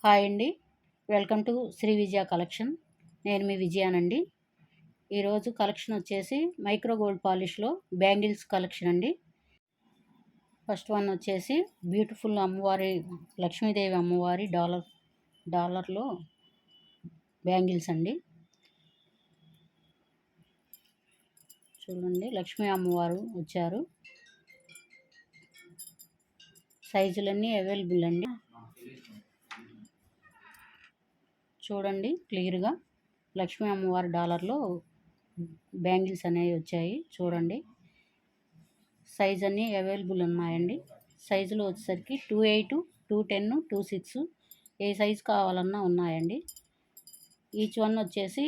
Hi అండి. Welcome to Sri Vijaya collection. నేను మీ విజయానండి. ఈరోజు కలెక్షన్ వచ్చేసి మైక్రో గోల్డ్ పాలిష్లో బ్యాంగిల్స్ కలెక్షన్ అండి. ఫస్ట్ వన్ వచ్చేసి బ్యూటిఫుల్ అమ్మవారి లక్ష్మీదేవి అమ్మవారి డాలర్లో బ్యాంగిల్స్ అండి. చూడండి, లక్ష్మీ అమ్మవారు వచ్చారు. సైజులన్నీ అవైలబుల్ అండి. చూడండి క్లియర్గా లక్ష్మీ అమ్మవారి డాలర్లో బ్యాంగిల్స్ అనేవి వచ్చాయి. చూడండి, సైజ్ అన్నీ అవైలబుల్ ఉన్నాయండి. సైజులు వచ్చేసరికి 2.8, 2.10, 2.6 ఏ సైజు కావాలన్నా ఉన్నాయండి. ఈచ్ వన్ వచ్చేసి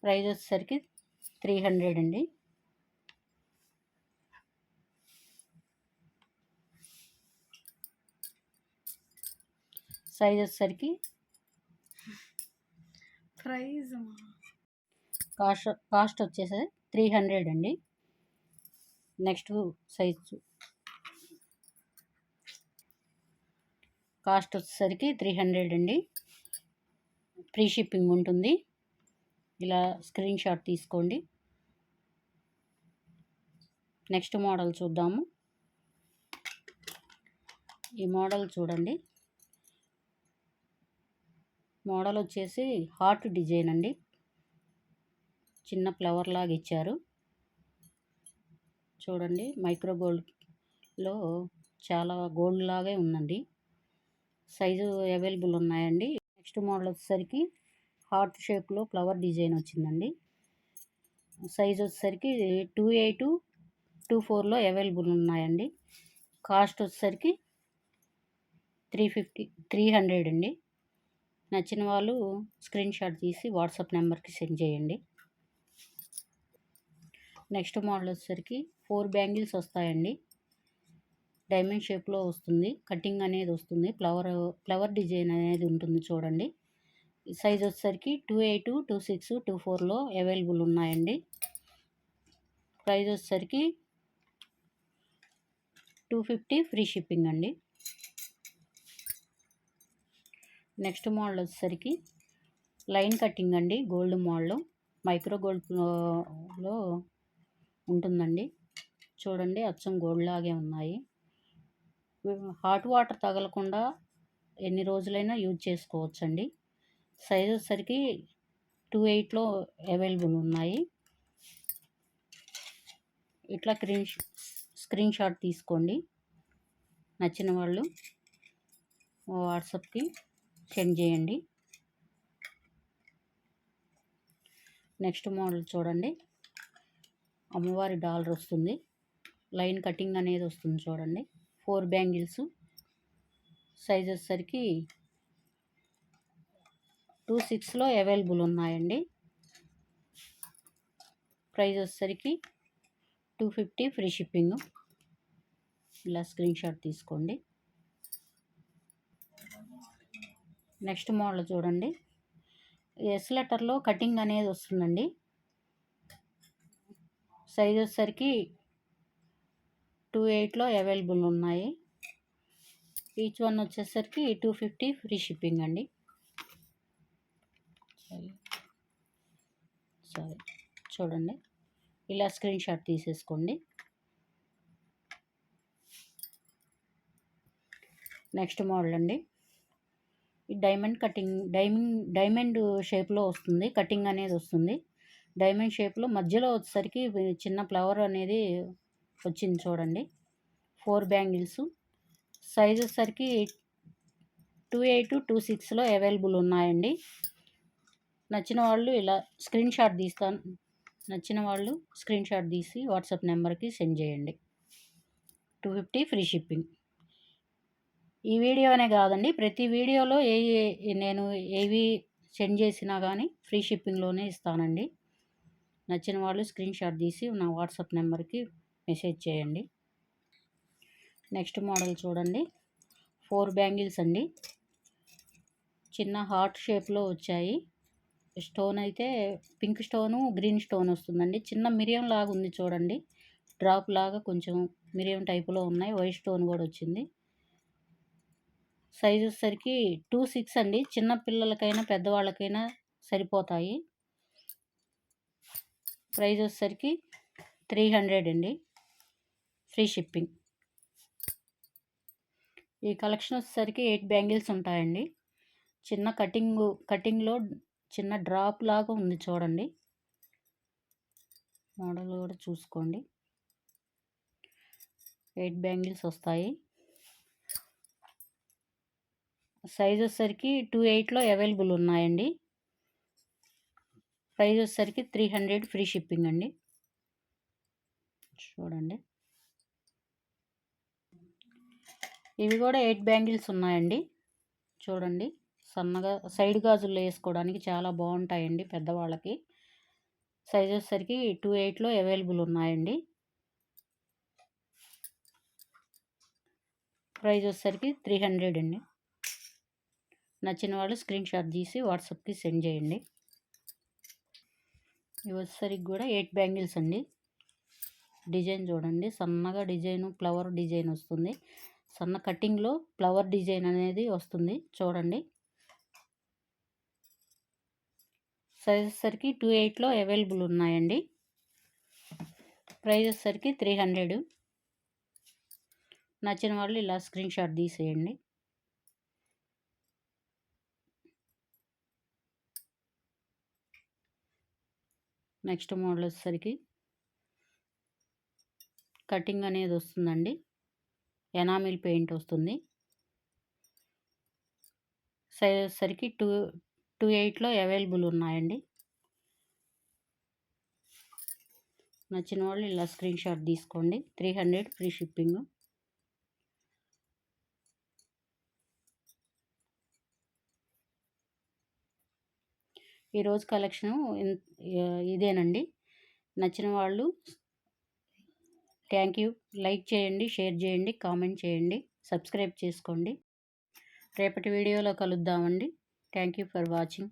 ప్రైస్ వచ్చేసరికి 300 అండి. సైజ్ వచ్చేసరికి కాస్ట్ వచ్చేసి 300 అండి. నెక్స్ట్ సైజు కాస్ట్ వచ్చేసరికి 300 అండి. ఫ్రీ షిప్పింగ్ ఉంటుంది. ఇలా స్క్రీన్ షాట్ తీసుకోండి. నెక్స్ట్ మోడల్ చూద్దాము. ఈ మోడల్ చూడండి. మోడల్ వచ్చేసి హార్ట్ డిజైన్ అండి. చిన్న ఫ్లవర్ లాగా ఇచ్చారు. చూడండి, మైక్రో గోల్డ్లో చాలా గోల్డ్ లాగే ఉందండి. సైజు అవైలబుల్ ఉన్నాయండి. నెక్స్ట్ మోడల్ వచ్చేసరికి హార్ట్ షేప్లో ఫ్లవర్ డిజైన్ వచ్చిందండి. సైజ్ వచ్చేసరికి 2.8, 2.4లో అవైలబుల్ ఉన్నాయండి. కాస్ట్ వచ్చేసరికి 300 అండి. నచ్చిన వాళ్ళు స్క్రీన్ షాట్ తీసి వాట్సాప్ నెంబర్కి సెండ్ చేయండి. నెక్స్ట్ మోడల్ వచ్చేసరికి 4 బ్యాంగిల్స్ వస్తాయండి. డైమండ్ షేప్లో వస్తుంది. కటింగ్ అనేది వస్తుంది. ఫ్లవర్ డిజైన్ అనేది ఉంటుంది. చూడండి, సైజ్ వచ్చేసరికి 2.8, 2.6, 2.4లో అవైలబుల్ ఉన్నాయండి. ప్రైస్ వచ్చేసరికి 250 ఫ్రీ షిప్పింగ్ అండి. నెక్స్ట్ మోడల్ వచ్చేసరికి లైన్ కటింగ్ అండి. గోల్డ్ మోడల్ మైక్రో గోల్డ్లో ఉంటుందండి. చూడండి, అచ్చం గోల్డ్ లాగే ఉన్నాయి. హాట్ వాటర్ తగలకుండా ఎన్ని రోజులైనా యూజ్ చేసుకోవచ్చండి. సైజ్ వచ్చేసరికి 2.8లో అవైలబుల్ ఉన్నాయి. ఇట్లా స్క్రీన్ షాట్ తీసుకోండి. నచ్చిన వాళ్ళు వాట్సాప్కి సెండ్ చేయండి. నెక్స్ట్ మోడల్ చూడండి. అమ్మవారి డాలర్ వస్తుంది. లైన్ కటింగ్ అనేది వస్తుంది. చూడండి, 4 బ్యాంగిల్స్. సైజ్ వచ్చేసరికి 2.6లో అవైలబుల్ ఉన్నాయండి. ప్రైస్ వచ్చేసరికి 250 ఫ్రీ షిప్పింగ్. ఇలా స్క్రీన్ షాట్ తీసుకోండి. నెక్స్ట్ మోడల్ చూడండి. ఎస్ లెటర్లో కటింగ్ అనేది వస్తుందండి. సైజ్ వచ్చేసరికి 2.8లో అవైలబుల్ ఉన్నాయి. ఈచ్ వన్ వచ్చేసరికి 250 ఫ్రీ షిప్పింగ్ అండి. సరే, చూడండి, ఇలా స్క్రీన్ షాట్ తీసేసుకోండి. నెక్స్ట్ మోడల్ అండి. ఈ డైమండ్ షేప్లో వస్తుంది. కటింగ్ అనేది వస్తుంది. డైమండ్ షేప్లో మధ్యలో వచ్చేసరికి చిన్న ఫ్లవర్ అనేది వచ్చింది. చూడండి, 4 బ్యాంగిల్స్. సైజ్ వచ్చేసరికి 2.8, 2.6లో అవైలబుల్ ఉన్నాయండి. నచ్చిన వాళ్ళు స్క్రీన్ షాట్ తీసి వాట్సాప్ నెంబర్కి సెండ్ చేయండి. 250 ఫ్రీ షిప్పింగ్. ఈ వీడియోనే కాదండి, ప్రతి వీడియోలో నేను ఏవి సెండ్ చేసినా కానీ ఫ్రీ షిప్పింగ్లోనే ఇస్తానండి. నచ్చిన వాళ్ళు స్క్రీన్ షాట్ తీసి నా వాట్సాప్ నెంబర్కి మెసేజ్ చేయండి. నెక్స్ట్ మోడల్ చూడండి. 4 బ్యాంగిల్స్ అండి. చిన్న హార్ట్ షేప్లో వచ్చాయి. స్టోన్ అయితే పింక్ స్టోను, గ్రీన్ స్టోన్ వస్తుందండి. చిన్న మిరియం లాగా ఉంది. చూడండి, డ్రాప్ లాగా కొంచెం మిరియం టైపులో ఉన్నాయి. వైట్ స్టోన్ కూడా వచ్చింది. సైజ్ వచ్చేసరికి 26 అండి. చిన్న పిల్లలకైనా పెద్దవాళ్ళకైనా సరిపోతాయి. ప్రైస్ వచ్చేసరికి 300 అండి, ఫ్రీ షిప్పింగ్. ఈ కలెక్షన్ వచ్చేసరికి 8 బ్యాంగిల్స్ ఉంటాయండి. చిన్న కటింగ్లో చిన్న డ్రాప్ లాగా ఉంది చూడండి. మోడల్ కూడా చూసుకోండి. 8 బ్యాంగిల్స్ వస్తాయి. సైజ్ వచ్చేసరికి 28లో అవైలబుల్ ఉన్నాయండి. ప్రైస్ వచ్చేసరికి 300 ఫ్రీ షిప్పింగ్ అండి. చూడండి, ఇవి కూడా 8 బ్యాంగిల్స్ ఉన్నాయండి. చూడండి, సన్నగా సైడ్ గాజుల్లో వేసుకోవడానికి చాలా బాగుంటాయండి పెద్దవాళ్ళకి. సైజ్ వచ్చేసరికి 28లో అవైలబుల్ ఉన్నాయండి. ప్రైస్ వచ్చేసరికి 300 అండి. నచ్చిన వాళ్ళు స్క్రీన్ షాట్ తీసి వాట్సాప్కి సెండ్ చేయండి. ఇవి వచ్చేసరికి కూడా 8 బ్యాంగిల్స్ అండి. డిజైన్ చూడండి, సన్నగా డిజైన్ ఫ్లవర్ డిజైన్ వస్తుంది. సన్న కటింగ్లో ఫ్లవర్ డిజైన్ అనేది వస్తుంది చూడండి. సైజ్ వచ్చేసరికి 28లో అవైలబుల్ ఉన్నాయండి. ప్రైస్ వచ్చేసరికి 300. నచ్చిన వాళ్ళు ఇలా స్క్రీన్ షాట్ తీసేయండి. నెక్స్ట్ మోడల్ వచ్చేసరికి కటింగ్ అనేది వస్తుందండి. ఎనామిల్ పెయింట్ వస్తుంది. సైజ్ వచ్చేసరికి 28లో అవైలబుల్ ఉన్నాయండి. నచ్చిన వాళ్ళు ఇలా స్క్రీన్ షాట్ తీసుకోండి. 300 ఫ్రీ షిప్పింగ్. ఈరోజు కలెక్షను ఇదేనండి. నచ్చిన వాళ్ళు థ్యాంక్ యూ. లైక్ చేయండి, షేర్ చేయండి, కామెంట్ చేయండి, సబ్స్క్రైబ్ చేసుకోండి. రేపటి వీడియోలో కలుద్దామండి. Thank you for watching.